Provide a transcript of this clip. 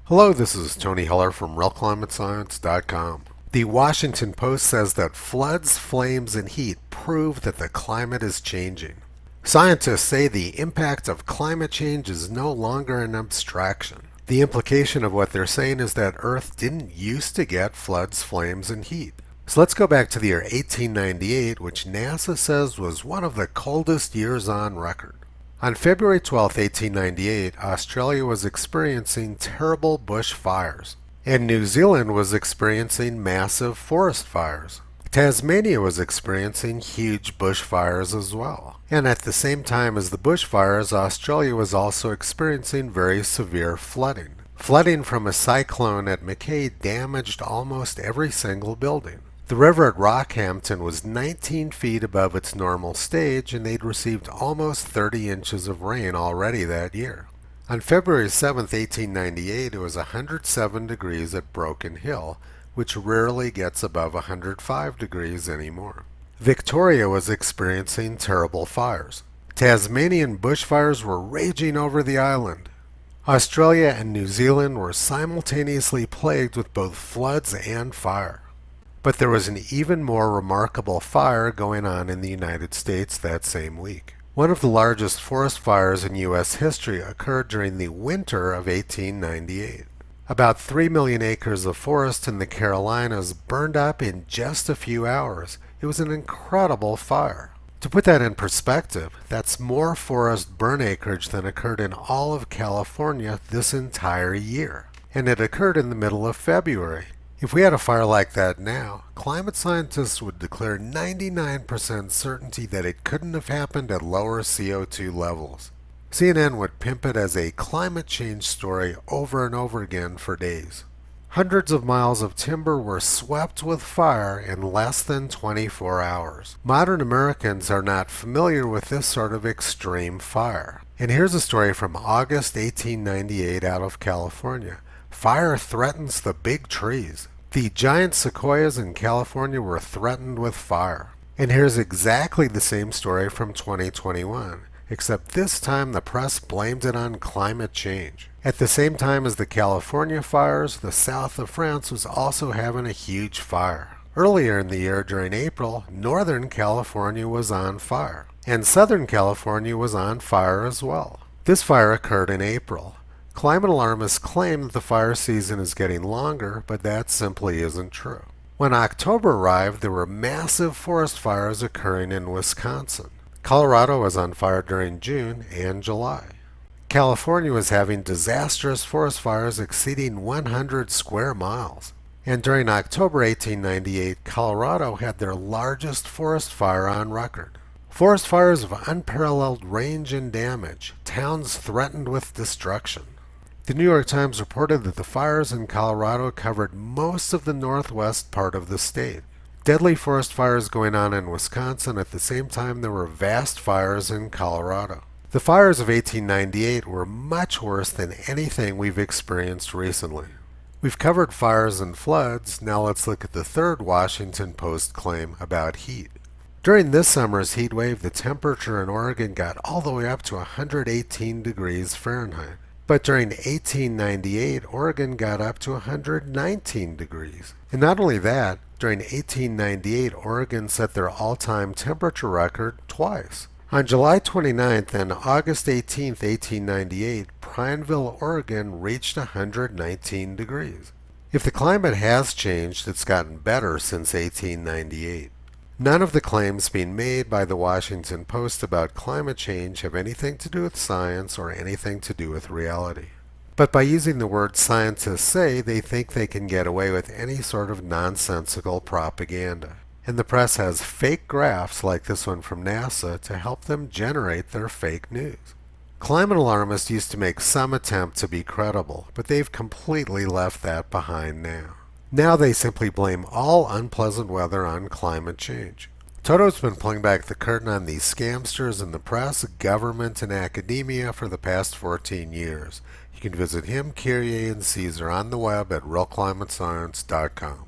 Hello, this is Tony Heller from RealClimateScience.com. The Washington Post says that floods, flames, and heat prove that the climate is changing. Scientists say the impact of climate change is no longer an abstraction. The implication of what they're saying is that Earth didn't used to get floods, flames, and heat. So let's go back to the year 1898, which NASA says was one of the coldest years on record. On February 12, 1898, Australia was experiencing terrible bush fires, and New Zealand was experiencing massive forest fires. Tasmania was experiencing huge bushfires as well. And at the same time as the bushfires, Australia was also experiencing very severe flooding. Flooding from a cyclone at Mackay damaged almost every single building. The river at Rockhampton was 19 feet above its normal stage, and they'd received almost 30 inches of rain already that year. On February 7, 1898, it was 107 degrees at Broken Hill, which rarely gets above 105 degrees anymore. Victoria was experiencing terrible fires. Tasmanian bushfires were raging over the island. Australia and New Zealand were simultaneously plagued with both floods and fire. But there was an even more remarkable fire going on in the United States that same week. One of the largest forest fires in U.S. history occurred during the winter of 1898. About 3 million acres of forest in the Carolinas burned up in just a few hours. It was an incredible fire. To put that in perspective, that's more forest burn acreage than occurred in all of California this entire year. And it occurred in the middle of February. If we had a fire like that now, climate scientists would declare 99% certainty that it couldn't have happened at lower CO2 levels. CNN would pimp it as a climate change story over and over again for days. Hundreds of miles of timber were swept with fire in less than 24 hours. Modern Americans are not familiar with this sort of extreme fire. And here's a story from August 1898 out of California. Fire threatens the big trees. The giant sequoias in California were threatened with fire. And here's exactly the same story from 2021, except this time the press blamed it on climate change. At the same time as the California fires, the south of France was also having a huge fire. Earlier in the year, during April, Northern California was on fire, and Southern California was on fire as well. This fire occurred in April. Climate alarmists claim that the fire season is getting longer, but that simply isn't true. When October arrived, there were massive forest fires occurring in Wisconsin. Colorado was on fire during June and July. California was having disastrous forest fires exceeding 100 square miles. And during October 1898, Colorado had their largest forest fire on record. Forest fires of unparalleled range and damage, towns threatened with destruction. The New York Times reported that the fires in Colorado covered most of the northwest part of the state. Deadly forest fires going on in Wisconsin at the same time there were vast fires in Colorado. The fires of 1898 were much worse than anything we've experienced recently. We've covered fires and floods. Now let's look at the third Washington Post claim about heat. During this summer's heat wave, the temperature in Oregon got all the way up to 118 degrees Fahrenheit. But during 1898, Oregon got up to 119 degrees. And not only that, during 1898, Oregon set their all-time temperature record twice. On July 29th and August 18th, 1898, Prineville, Oregon reached 119 degrees. If the climate has changed, it's gotten better since 1898. None of the claims being made by the Washington Post about climate change have anything to do with science or anything to do with reality. But by using the word scientists say, they think they can get away with any sort of nonsensical propaganda. And the press has fake graphs like this one from NASA to help them generate their fake news. Climate alarmists used to make some attempt to be credible, but they've completely left that behind now. Now they simply blame all unpleasant weather on climate change. Toto's been pulling back the curtain on these scamsters in the press, government, and academia for the past 14 years. You can visit him, Kyrie, and Caesar on the web at realclimatescience.com.